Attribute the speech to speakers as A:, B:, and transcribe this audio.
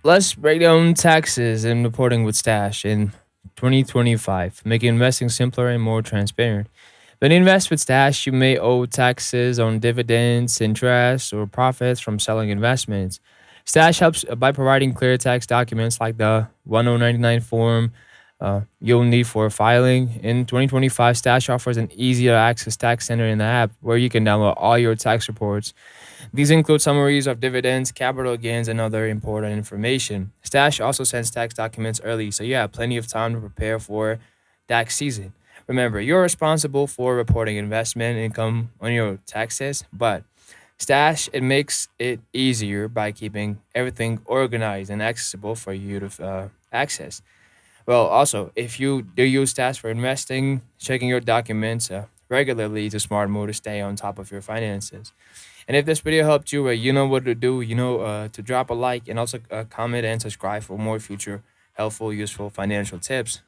A: Let's break down taxes and reporting with Stash in 2025, making investing simpler and more transparent. When you invest with Stash, you may owe taxes on dividends, interest, or profits from selling investments. Stash helps by providing clear tax documents like the 1099 form you'll need for filing. In 2025, Stash offers an easy to access tax center in the app where you can download all your tax reports. These include summaries of dividends, capital gains, and other important information. Stash also sends tax documents early, so you have plenty of time to prepare for tax season. Remember, you're responsible for reporting investment income on your taxes, but Stash it makes it easier by keeping everything organized and accessible for you to access. Well, also, if you do use Stash for investing, checking your documents regularly is a smart move to stay on top of your finances. And if this video helped you, you know what to do. You know to drop a like and also comment and subscribe for more future helpful, useful financial tips.